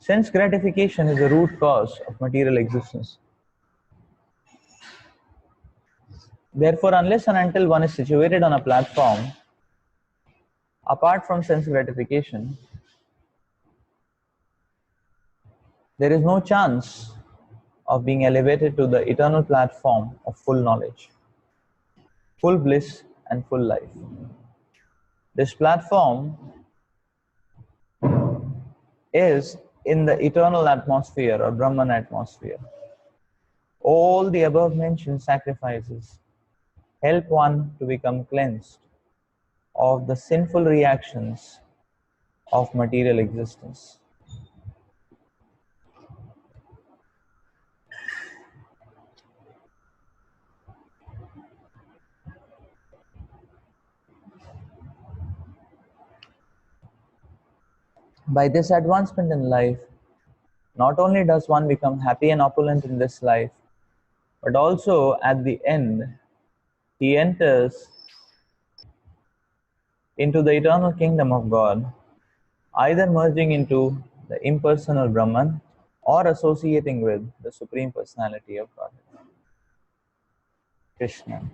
Sense gratification is the root cause of material existence. Therefore, unless and until one is situated on a platform, apart from sense gratification, there is no chance of being elevated to the eternal platform of full knowledge, full bliss, and full life. This platform is in the eternal atmosphere or Brahman atmosphere. All the above mentioned sacrifices help one to become cleansed of the sinful reactions of material existence. By this advancement in life, not only does one become happy and opulent in this life, but also at the end, he enters into the eternal kingdom of God, either merging into the impersonal Brahman or associating with the Supreme Personality of God, Krishna.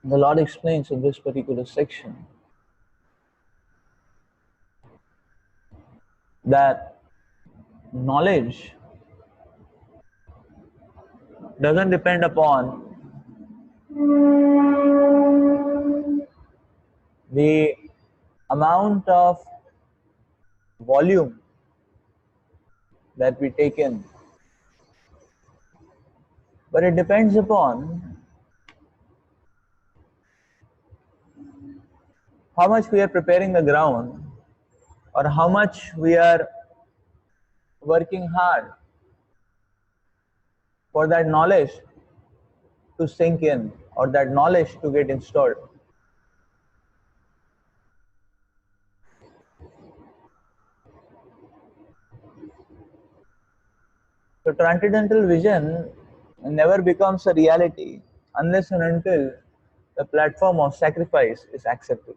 The Lord explains in this particular section that knowledge doesn't depend upon the amount of volume that we take in, but it depends upon how much we are preparing the ground or how much we are working hard for that knowledge to sink in or that knowledge to get installed. So transcendental vision never becomes a reality unless and until the platform of sacrifice is accepted.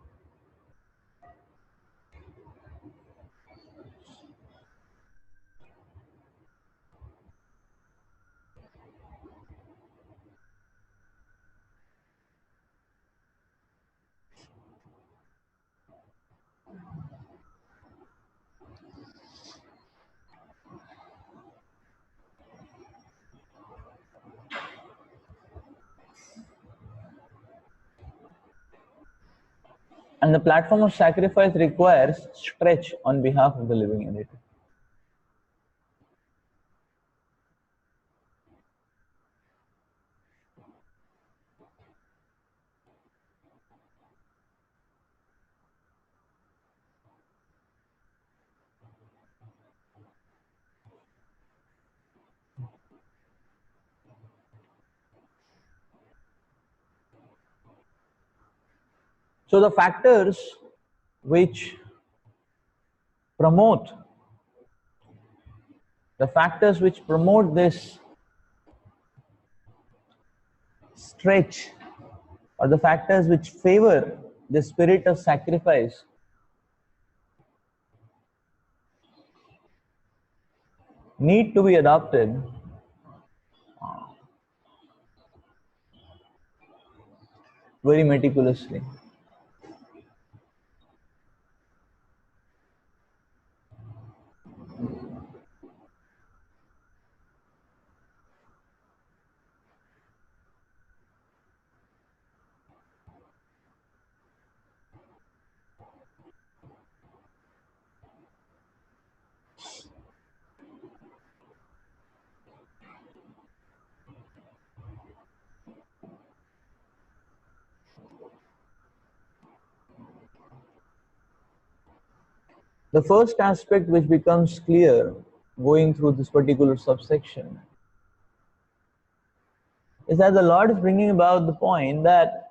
And the platform of sacrifice requires stretch on behalf of the living entity. So the factors which promote this stretch, or the factors which favor the spirit of sacrifice, need to be adopted very meticulously. The first aspect which becomes clear going through this particular subsection is that the Lord is bringing about the point that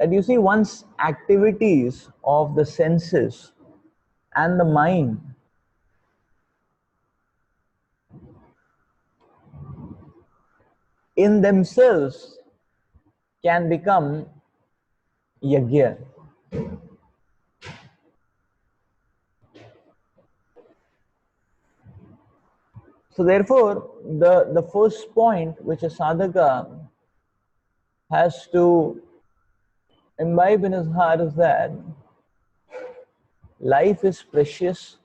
you see, once activities of the senses and the mind in themselves can become yajna. So therefore, the first point which a sadhaka has to imbibe in his heart is that life is precious,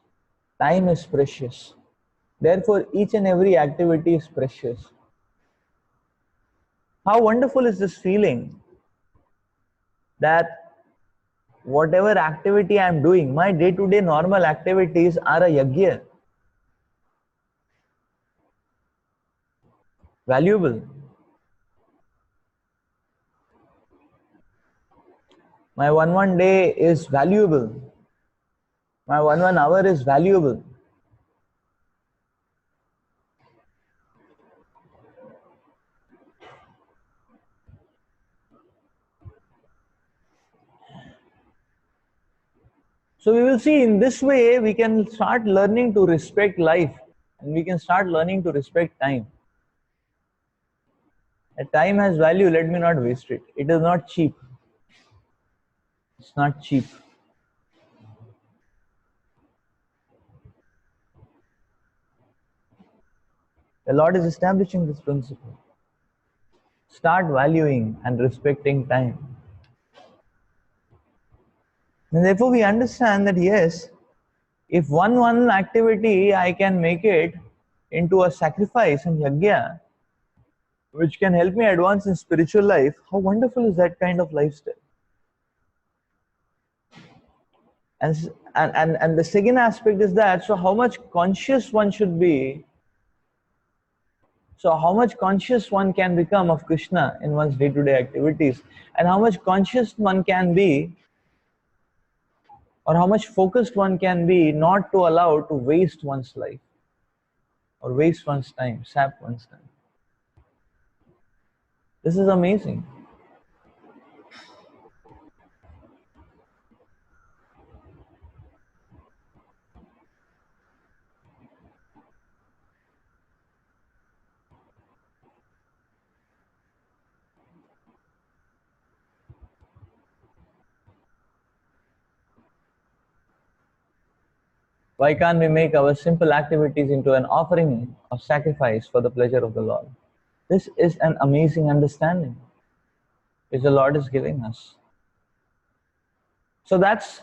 time is precious. Therefore, each and every activity is precious. How wonderful is this feeling that whatever activity I am doing, my day-to-day normal activities are a yajna, valuable. My one day is valuable. My one hour is valuable. So we will see, in this way we can start learning to respect life, and we can start learning to respect time. A time has value, let me not waste it. It is not cheap. It's not cheap. The Lord is establishing this principle. Start valuing and respecting time. And therefore we understand that yes, if one activity I can make it into a sacrifice and yajna, which can help me advance in spiritual life, how wonderful is that kind of lifestyle? And the second aspect is that, so how much conscious one should be, so how much conscious one can become of Krishna in one's day-to-day activities, and how much conscious one can be, or how much focused one can be not to allow to waste one's life or waste one's time, sap one's time. This is amazing. Why can't we make our simple activities into an offering of sacrifice for the pleasure of the Lord? This is an amazing understanding which the Lord is giving us. So that's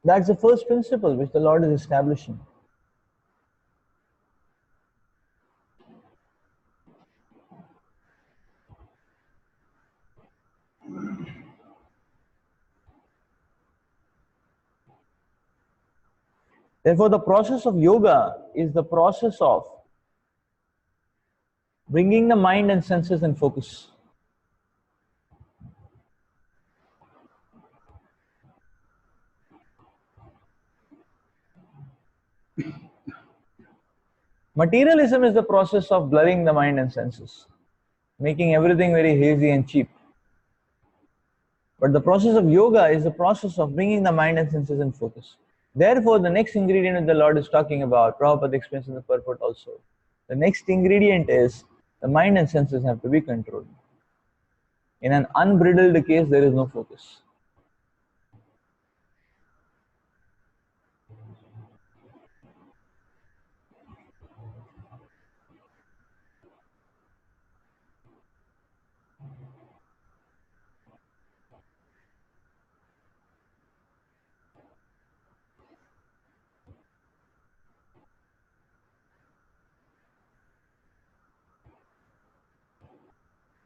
That's the first principle which the Lord is establishing. Therefore, the process of yoga is the process of bringing the mind and senses in focus. Materialism is the process of blurring the mind and senses, making everything very hazy and cheap. But the process of yoga is the process of bringing the mind and senses in focus. Therefore, the next ingredient that the Lord is talking about, Prabhupada explains in the purport also. The next ingredient is the mind and senses have to be controlled. In an unbridled case, there is no focus.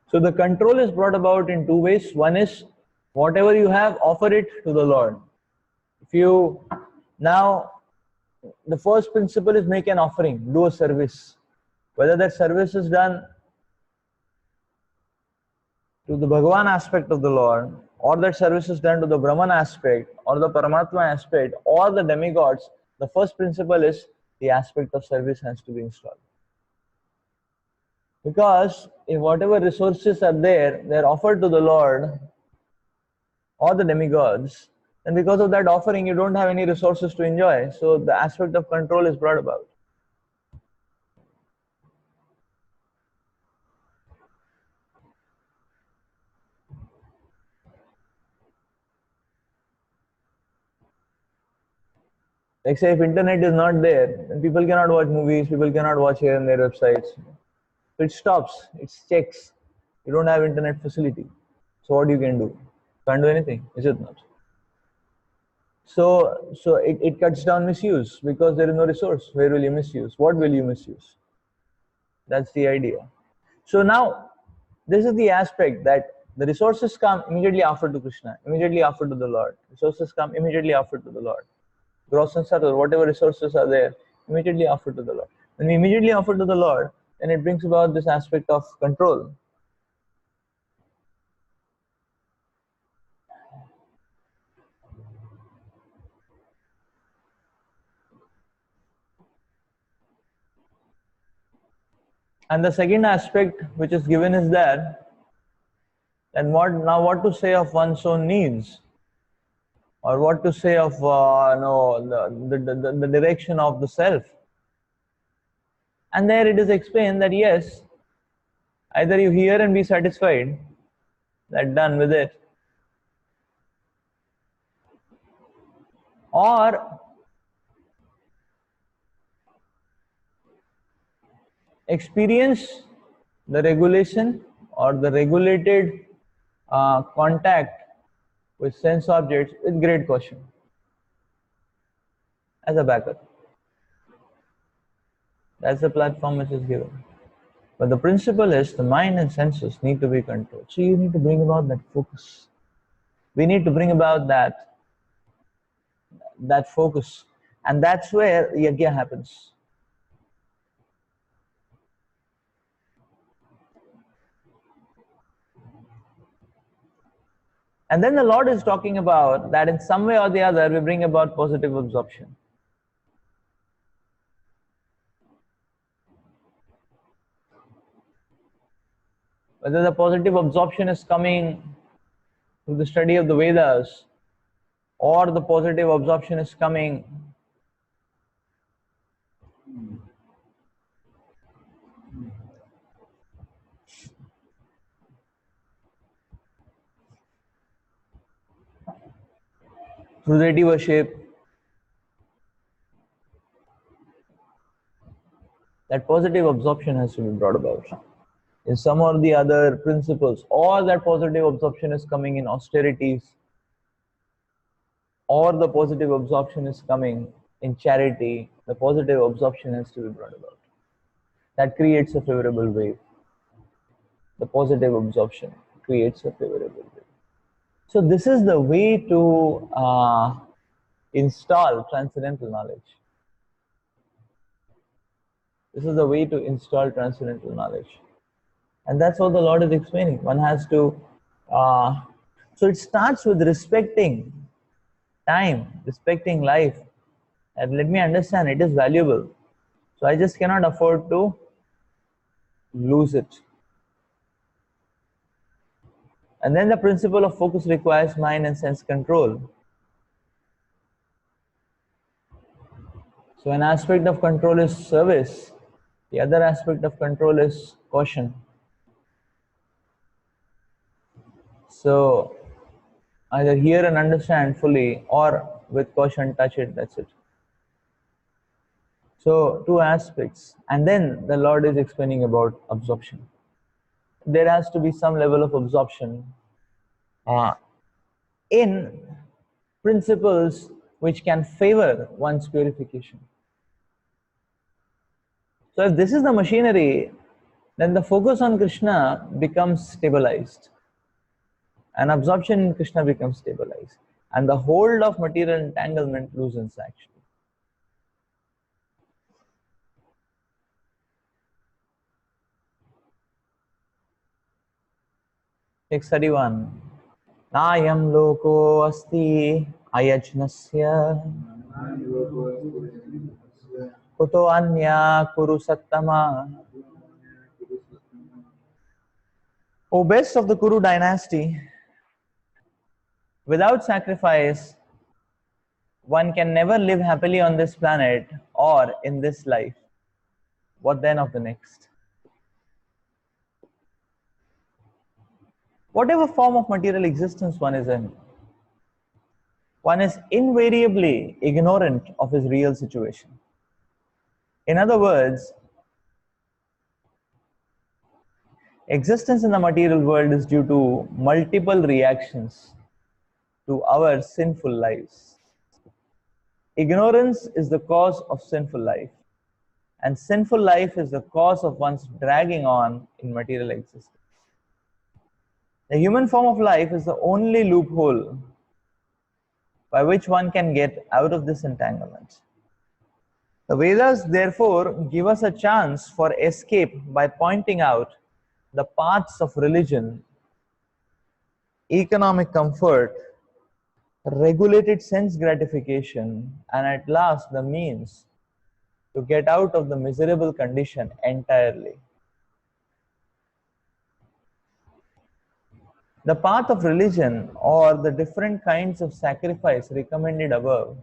So the control is brought about in two ways. One is whatever you have, offer it to the Lord. If you now, the first principle is make an offering, do a service. Whether that service is done to the Bhagavan aspect of the Lord, or that service is done to the Brahman aspect, or the Paramatma aspect, or the demigods, the first principle is the aspect of service has to be installed. Because if whatever resources are there, they are offered to the Lord or the demigods, then because of that offering, you don't have any resources to enjoy. So the aspect of control is brought about. Like say if internet is not there, then people cannot watch movies, people cannot watch here and their websites. So it stops, it checks. You don't have internet facility. So what you can do? Can't do anything, is it not? So it cuts down misuse because there is no resource. Where will you misuse? What will you misuse? That's the idea. So now, this is the aspect that the resources come immediately offered to Krishna, immediately offered to the Lord. Resources come immediately offered to the Lord. Gross and subtle, whatever resources are there, immediately offered to the Lord. When we immediately offer to the Lord, then it brings about this aspect of control. And the second aspect which is given is that what to say of one's own needs, or what to say of the direction of the self. And there it is explained that yes, either you hear and be satisfied, that done with it, or experience the regulation or the regulated contact with sense objects with great caution as a backup. That's the platform which is given. But the principle is the mind and senses need to be controlled. So you need to bring about that focus. We need to bring about that focus. And that's where yajna happens. And then the Lord is talking about that in some way or the other we bring about positive absorption. Whether the positive absorption is coming through the study of the Vedas, or the positive absorption is coming through deity worship, that positive absorption has to be brought about in some or the other principles, or that positive absorption is coming in austerities, or the positive absorption is coming in charity, the positive absorption has to be brought about. That creates a favorable wave. The positive absorption creates a favorable wave. So this is the way to install transcendental knowledge. This is the way to install transcendental knowledge. And that's what the Lord is explaining. One has to, so it starts with respecting time, respecting life. And let me understand, it is valuable. So I just cannot afford to lose it. And then the principle of focus requires mind and sense control. So an aspect of control is service. The other aspect of control is caution. So either hear and understand fully, or with caution touch it, that's it. So two aspects. And then the Lord is explaining about absorption. There has to be some level of absorption in principles which can favor one's purification. So if this is the machinery, then the focus on Krishna becomes stabilized, and absorption in Krishna becomes stabilized, and the hold of material entanglement loosens actually. Text 31. Nayam loko asti ayajnasya kuto anya kuru sattama. O best of the Kuru dynasty, without sacrifice, one can never live happily on this planet or in this life. What then of the next? Whatever form of material existence one is in, one is invariably ignorant of his real situation. In other words, existence in the material world is due to multiple reactions to our sinful lives. Ignorance is the cause of sinful life, and sinful life is the cause of one's dragging on in material existence. The human form of life is the only loophole by which one can get out of this entanglement. The Vedas therefore give us a chance for escape by pointing out the paths of religion, economic comfort, regulated sense gratification, and at last the means to get out of the miserable condition entirely. The path of religion, or the different kinds of sacrifice recommended above,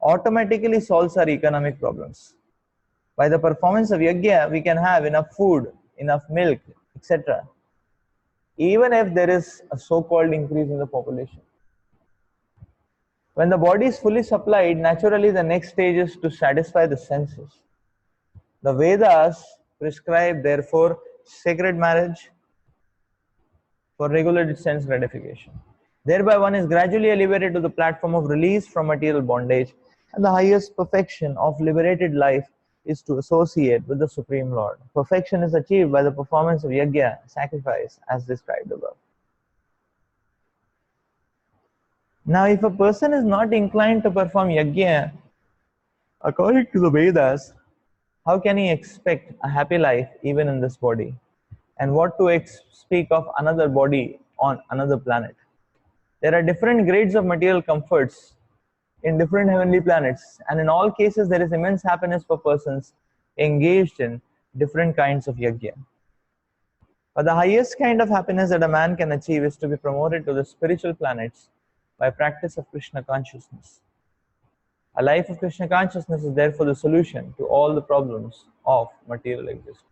automatically solves our economic problems. By the performance of yajna, we can have enough food, enough milk, etc., even if there is a so-called increase in the population. When the body is fully supplied, naturally the next stage is to satisfy the senses. The Vedas prescribe, therefore, sacred marriage for regulated sense gratification. Thereby one is gradually elevated to the platform of release from material bondage, and the highest perfection of liberated life is to associate with the Supreme Lord. Perfection is achieved by the performance of yajna, sacrifice, as described above. Now, if a person is not inclined to perform yajna according to the Vedas, how can he expect a happy life even in this body? And what to speak of another body on another planet? There are different grades of material comforts in different heavenly planets, and in all cases there is immense happiness for persons engaged in different kinds of yajna. But the highest kind of happiness that a man can achieve is to be promoted to the spiritual planets by practice of Krishna consciousness. A life of Krishna consciousness is therefore the solution to all the problems of material existence.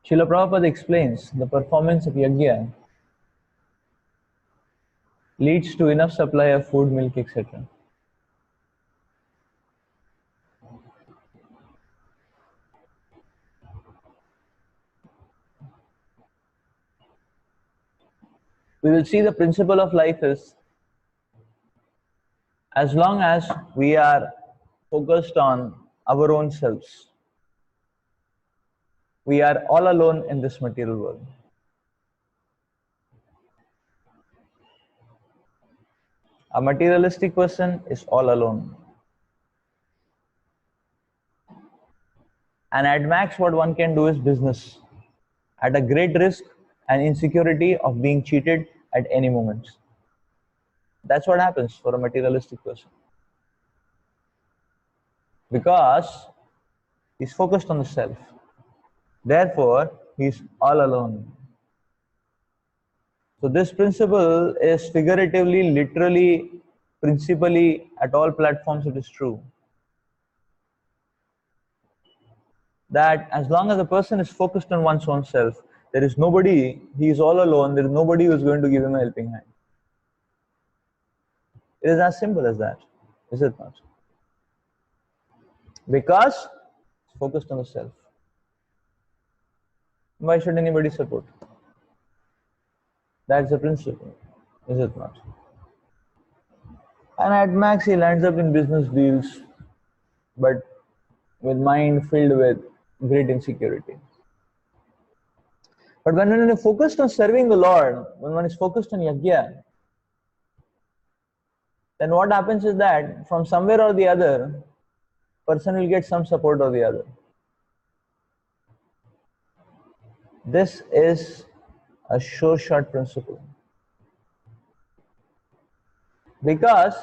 Srila Prabhupada explains the performance of yajna leads to enough supply of food, milk, etc. We will see the principle of life is, as long as we are focused on our own selves, we are all alone in this material world. A materialistic person is all alone. And at max, what one can do is business, at a great risk and insecurity of being cheated at any moment. That's what happens for a materialistic person. Because he's focused on the self. Therefore, he's all alone. So this principle is figuratively, literally, principally at all platforms it is true. That as long as a person is focused on one's own self, there is nobody, he is all alone, there is nobody who is going to give him a helping hand. It is as simple as that, is it not? Because it's focused on the self. Why should anybody support? That's the principle, is it not? And at max he lands up in business deals, but with mind filled with great insecurity. But when one is focused on serving the Lord, when one is focused on yajna, then what happens is that from somewhere or the other, person will get some support or the other. This is a sure shot principle. Because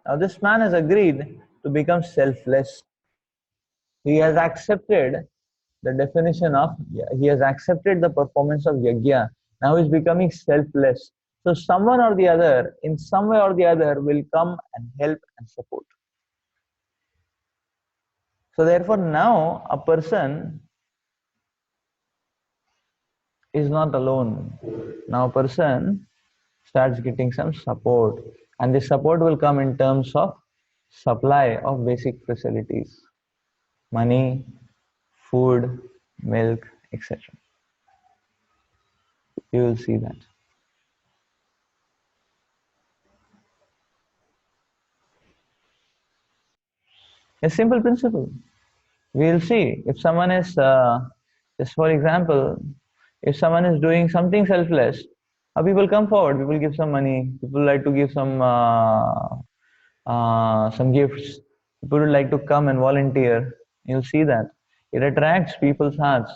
now this man has agreed to become selfless. He has accepted the definition of, he has accepted the performance of yajna. Now he's becoming selfless. So someone or the other, in some way or the other, will come and help and support. So therefore now a person is not alone. Now a person starts getting some support, and this support will come in terms of supply of basic facilities, money, food, milk, etc. You will see that. A simple principle. We will see if someone is, just for example, if someone is doing something selfless, people come forward, people give some money, people like to give some gifts, people would like to come and volunteer. You'll see that. It attracts people's hearts.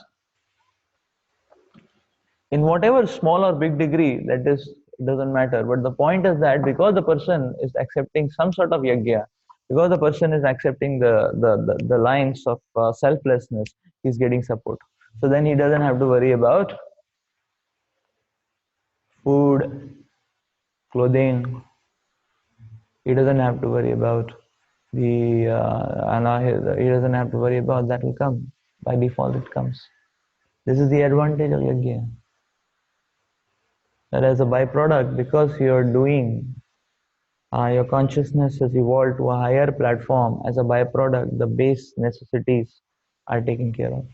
In whatever small or big degree, that is, it doesn't matter. But the point is that because the person is accepting some sort of yajna, because the person is accepting the lines of selflessness, he's getting support. So then he doesn't have to worry about food, clothing. He doesn't have to worry about he doesn't have to worry about that will come. By default, it comes. This is the advantage of yajna. That as a byproduct, because you're doing, your consciousness has evolved to a higher platform. As a byproduct, the base necessities are taken care of.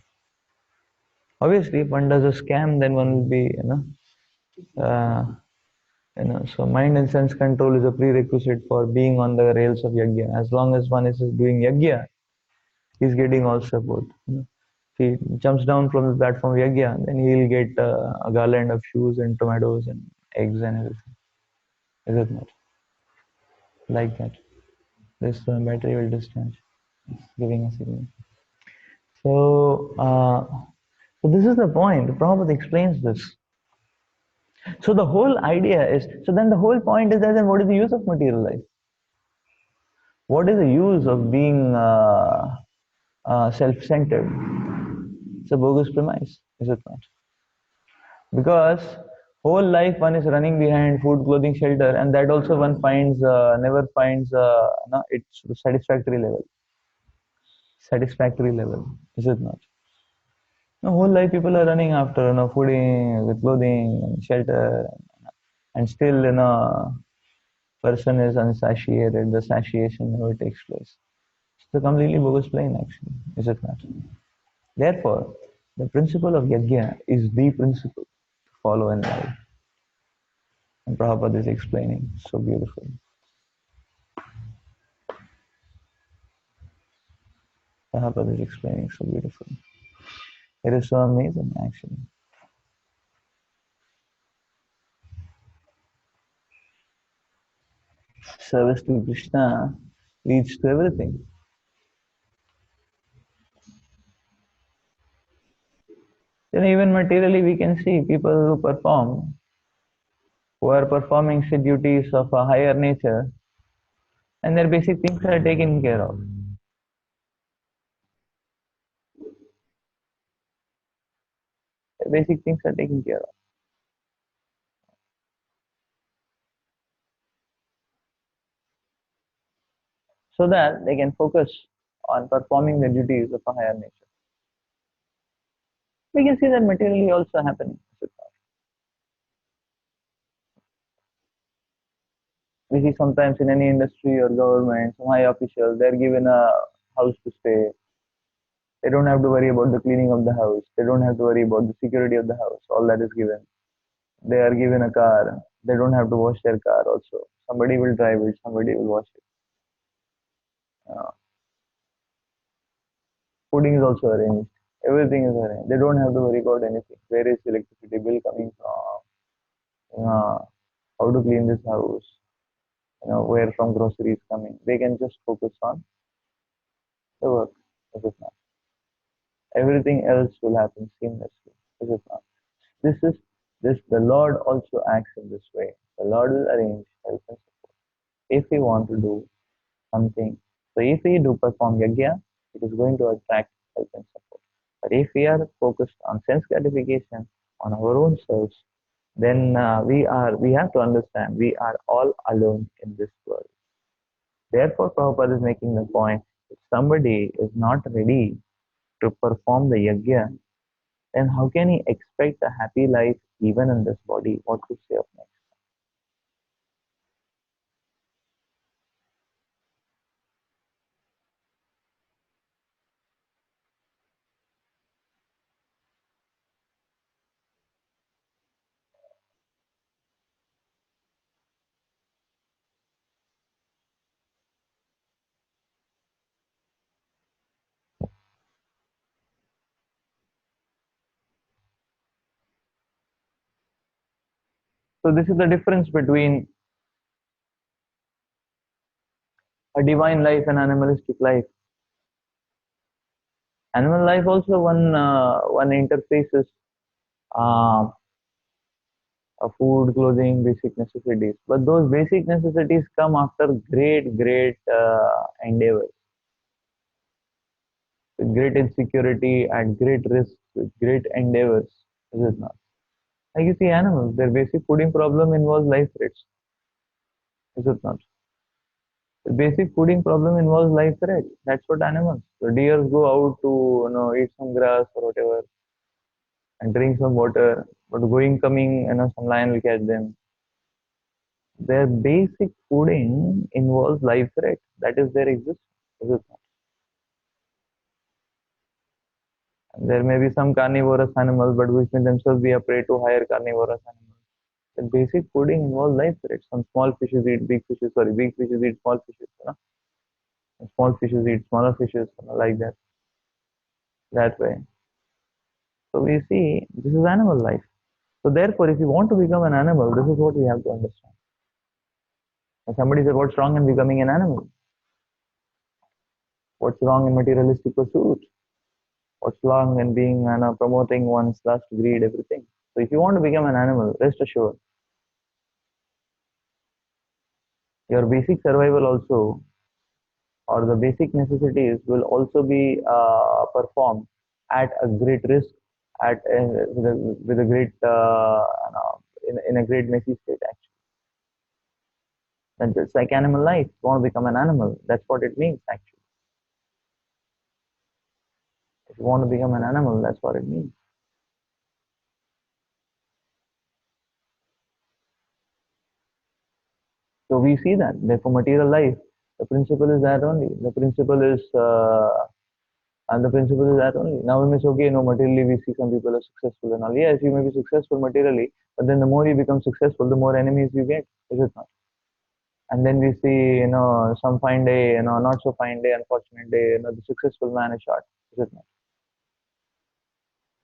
Obviously, if one does a scam, then one will be, so mind and sense control is a prerequisite for being on the rails of yajna. As long as one is doing yajna, he's getting all support. If he jumps down from the platform of yajna, then he'll get a garland of shoes and tomatoes and eggs and everything. Is it not? Like that. This battery will discharge. It's giving a signal. So this is the point. The Prabhupada explains this. So the whole idea is, so then the whole point is that then what is the use of material life? What is the use of being self-centered? It's a bogus premise, is it not? Because whole life one is running behind food, clothing, shelter, and that also one finds never finds its satisfactory level. Satisfactory level, is it not? The whole life people are running after, fooding, clothing, shelter, and still, person is unsatiated. The satiation never takes place. It's a completely bogus plane, actually, is it not? Therefore, the principle of yajna is the principle to follow in life. And Prabhupada is explaining so beautifully. Prabhupada is explaining so beautifully. It is so amazing, actually. Service to Krishna leads to everything. Then even materially we can see people who are performing say duties of a higher nature, and their basic things are taken care of. Their basic things are taken care of. So that they can focus on performing the duties of a higher nature. We can see that materially also happening. We see sometimes in any industry or government, some high officials, they're given a house to stay. They don't have to worry about the cleaning of the house. They don't have to worry about the security of the house. All that is given. They are given a car. They don't have to wash their car also. Somebody will drive it. Somebody will wash it. Uh, Fooding is also arranged. Everything is arranged. They don't have to worry about anything. Where is electricity bill coming from? How to clean this house? Where from groceries coming? They can just focus on the work. This is not. Everything else will happen seamlessly. This is not. This is this. The Lord also acts in this way. The Lord will arrange help and support if we want to do something. So if we do perform yajna, it is going to attract help and support. But if we are focused on sense gratification, on our own selves, then we have to understand we are all alone in this world. Therefore, Prabhupada is making the point: if somebody is not ready to perform the yajna, then how can he expect a happy life even in this body? What to say of next? So this is the difference between a divine life and animalistic life. Animal life also one interfaces uh, food, clothing, basic necessities. But those basic necessities come after great endeavors, with great insecurity, at great risk, with great endeavors. Is it not? Like you see animals, their basic fooding problem involves life threats. Is it not? The basic fooding problem involves life threat. That's what animals. The deers go out to eat some grass or whatever and drink some water. But going coming, some lion will catch them. Their basic fooding involves life threat. That is their existence. Is it not? And there may be some carnivorous animals, but which may themselves be a prey to higher carnivorous animals. The basic fooding involves life threats. Some small fishes eat big fishes. Sorry, big fishes eat small fishes. And small fishes eat smaller fishes. Like that. That way. So we see this is animal life. So therefore, if you want to become an animal, this is what we have to understand. And somebody said, what's wrong in becoming an animal? What's wrong in materialistic pursuit? What's wrong in being promoting one's lust, greed, everything? So if you want to become an animal, rest assured, your basic survival also, or the basic necessities will also be performed at a great risk, with a great in a great messy state actually. And just like animal life, you want to become an animal. That's what it means actually. If you want to become an animal, that's what it means. So we see that. Therefore, material life, the principle is that only. The principle is, and the principle is that only. Now we may say, okay, no, materially we see some people are successful and all. Yes, you may be successful materially, but then the more you become successful, the more enemies you get. Is it not? And then we see, some fine day, not so fine day, unfortunate day, the successful man is shot. Is it not?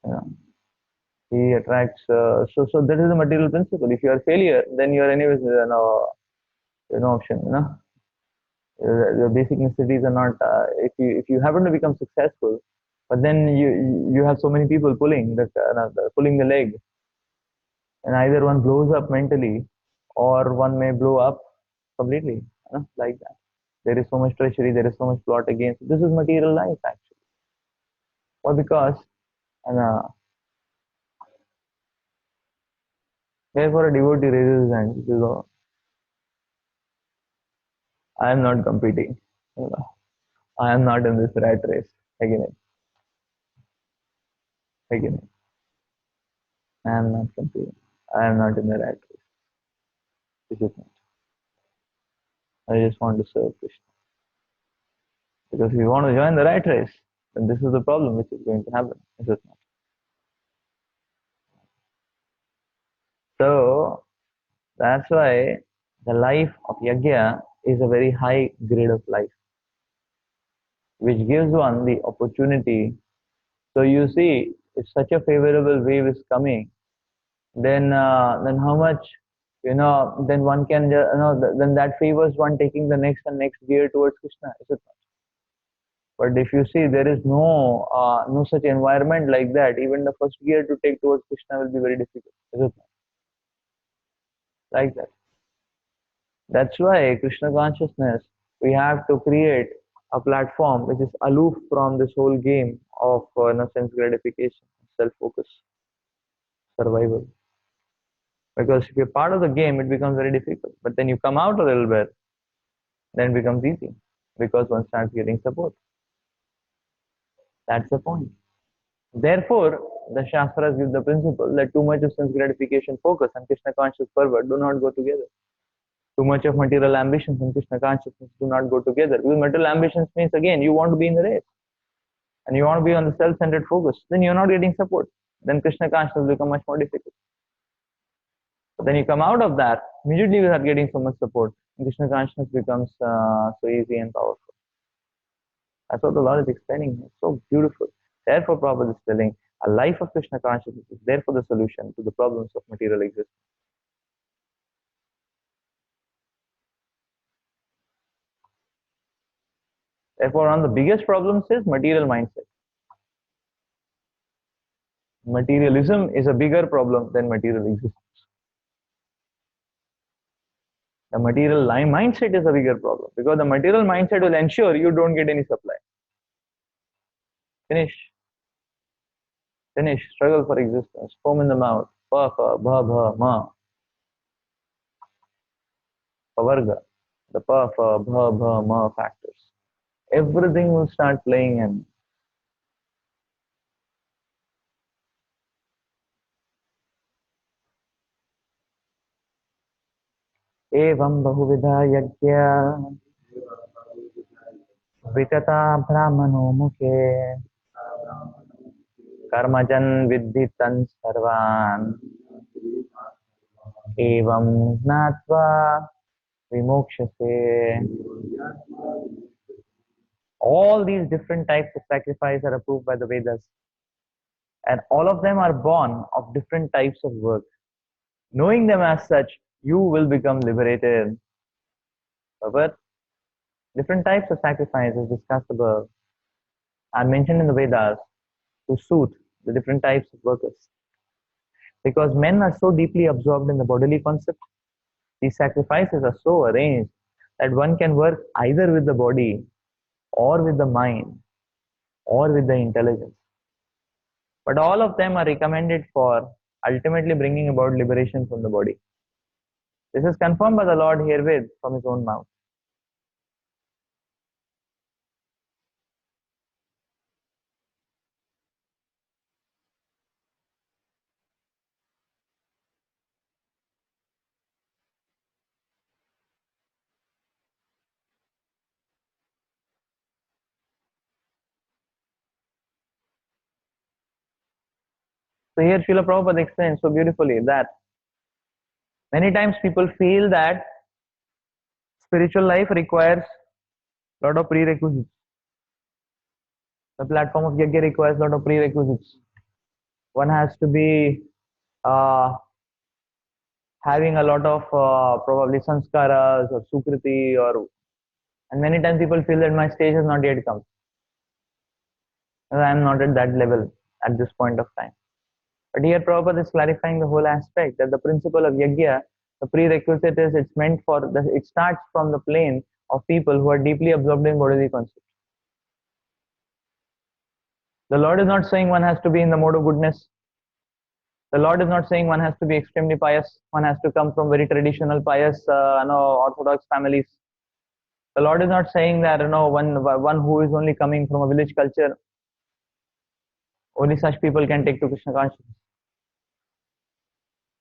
You know, he attracts. So that is the material principle. If you are a failure, then you are anyways, no option. The basic necessities are not. If you happen to become successful, but then you have so many people pulling pulling the leg, and either one blows up mentally, or one may blow up completely. Like that. There is so much treachery. There is so much plot against. This is material life actually. Or because, and therefore a devotee raises his hand. He says, "Oh, I am not competing. I am not in this rat race again, again. I am not competing. I am not in the rat race. This is not. I just want to serve Krishna. Because if you want to join the rat race, then this is the problem which is going to happen. Is it not? So that's why the life of yajna is a very high grade of life, which gives one the opportunity. So you see, if such a favorable wave is coming, then how much, then one can, then that favors one taking the next and next gear towards Krishna, is it not? But if you see, there is no such environment like that. Even the first gear to take towards Krishna will be very difficult, is it not? Like that. That's why Krishna consciousness, we have to create a platform which is aloof from this whole game of sense gratification, self-focus, survival. Because if you're part of the game, it becomes very difficult. But then you come out a little bit, then it becomes easy because one starts getting support. That's the point. Therefore, the Shastras give the principle that too much of sense gratification focus and Krishna conscious fervor do not go together. Too much of material ambitions and Krishna consciousness do not go together. Because material ambitions means again you want to be in the race and you want to be on the self-centered focus. Then you're not getting support. Then Krishna consciousness become much more difficult. But then you come out of that, immediately you start getting so much support. Krishna consciousness becomes so easy and powerful. That's what the Lord is explaining. It's so beautiful. Therefore, Prabhupada is telling a life of Krishna consciousness is therefore the solution to the problems of material existence. Therefore, one of the biggest problems is material mindset. Materialism is a bigger problem than material existence. The material mindset is a bigger problem because the material mindset will ensure you don't get any supply. Finish. Finish. Struggle for existence. Foam in the mouth. Pa, pa, bha, bha, ma. Pavarga. The pa, pa, bha, bha, ma factors. Everything will start playing in. Evam bahuvida yajna vitata brahmano mukhe karmajan viddhitan sarvan evam gnatva vimokshase. All these different types of sacrifice are approved by the Vedas. And all of them are born of different types of work. Knowing them as such, you will become liberated. But different types of sacrifices discussed above are mentioned in the Vedas to suit the different types of workers. Because men are so deeply absorbed in the bodily concept, these sacrifices are so arranged that one can work either with the body or with the mind or with the intelligence. But all of them are recommended for ultimately bringing about liberation from the body. This is confirmed by the Lord herewith from his own mouth. So here Srila Prabhupada explains so beautifully that many times people feel that spiritual life requires a lot of prerequisites. The platform of Yajna requires a lot of prerequisites. One has to be uh, having a lot of probably sanskaras or sukriti, or and many times people feel that my stage has not yet come. I am not at that level at this point of time. But here Prabhupada is clarifying the whole aspect that the principle of yajna, the prerequisite is it's meant for it starts from the plane of people who are deeply absorbed in bodily concepts. The Lord is not saying one has to be in the mode of goodness. The Lord is not saying one has to be extremely pious. One has to come from very traditional, pious, orthodox families. The Lord is not saying that one who is only coming from a village culture, only such people can take to Krishna consciousness.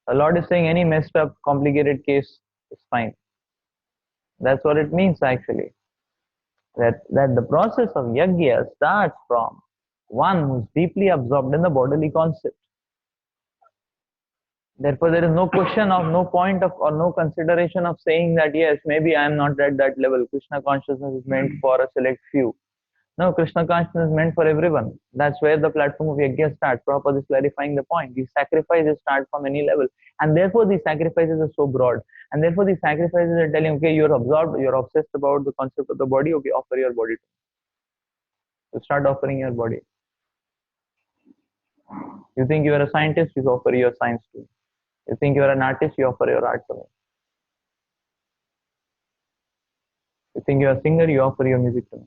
The Lord is saying any messed up, complicated case is fine. That's what it means actually. That the process of yajna starts from one who's deeply absorbed in the bodily concept. Therefore, there is no question of no point of or no consideration of saying that yes, maybe I am not at that level. Krishna consciousness is meant for a select few. No, Krishna consciousness is meant for everyone. That's where the platform of yajna starts. Prabhupada is clarifying the point. These sacrifices start from any level. And therefore, these sacrifices are so broad. And therefore, these sacrifices are telling, okay, you're absorbed, you're obsessed about the concept of the body, okay, offer your body to me. You start offering your body. You think you are a scientist, you offer your science to me. You think you are an artist, you offer your art to me. You think you are a singer, you offer your music to me.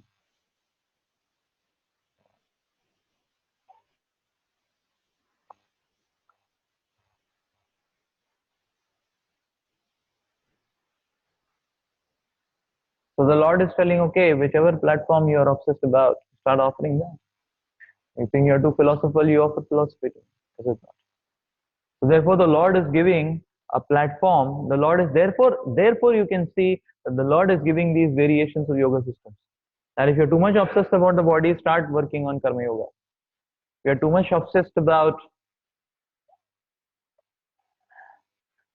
So the Lord is telling, okay, whichever platform you are obsessed about, start offering that. You think you are too philosophical, you offer philosophy to me. Is it not? So therefore, the Lord is giving a platform. The Lord is therefore you can see that the Lord is giving these variations of yoga systems. That if you're too much obsessed about the body, start working on karma yoga. If you're too much obsessed about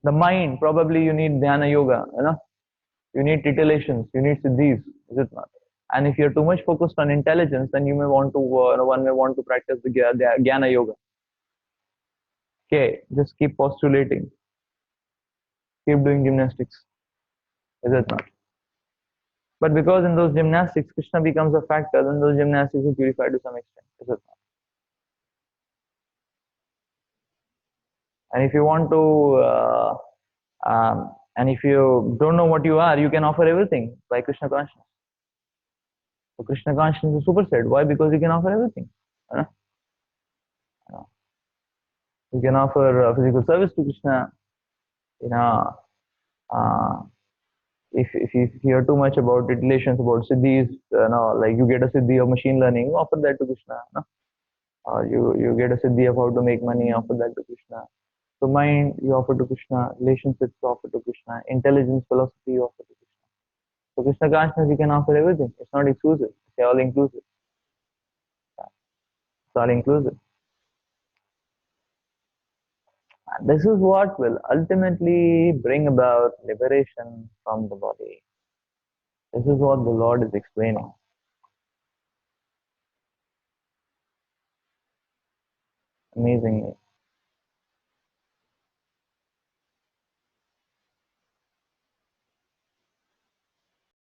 the mind, probably you need dhyana yoga, you need titillations, you need siddhis, is it not? And if you're too much focused on intelligence, then you may want to, one may want to practice the jnana yoga. Okay, just keep postulating, keep doing gymnastics, is it not? But because in those gymnastics, Krishna becomes a factor, then those gymnastics will purify to some extent, is it not? And if you want to, and if you don't know what you are, you can offer everything by Krishna consciousness. So Krishna consciousness is superset. Why? Because you can offer everything. You know? You can offer physical service to Krishna. You know, uh, if you hear too much about relations about siddhis, like you get a siddhi of machine learning, offer that to Krishna. Or you get a siddhi of how to make money, offer that to Krishna. So mind you offer to Krishna, relationships you offer to Krishna, intelligence, philosophy you offer to Krishna. So Krishna consciousness you can offer everything. It's not exclusive. It's all inclusive. It's all inclusive. And this is what will ultimately bring about liberation from the body. This is what the Lord is explaining. Amazingly.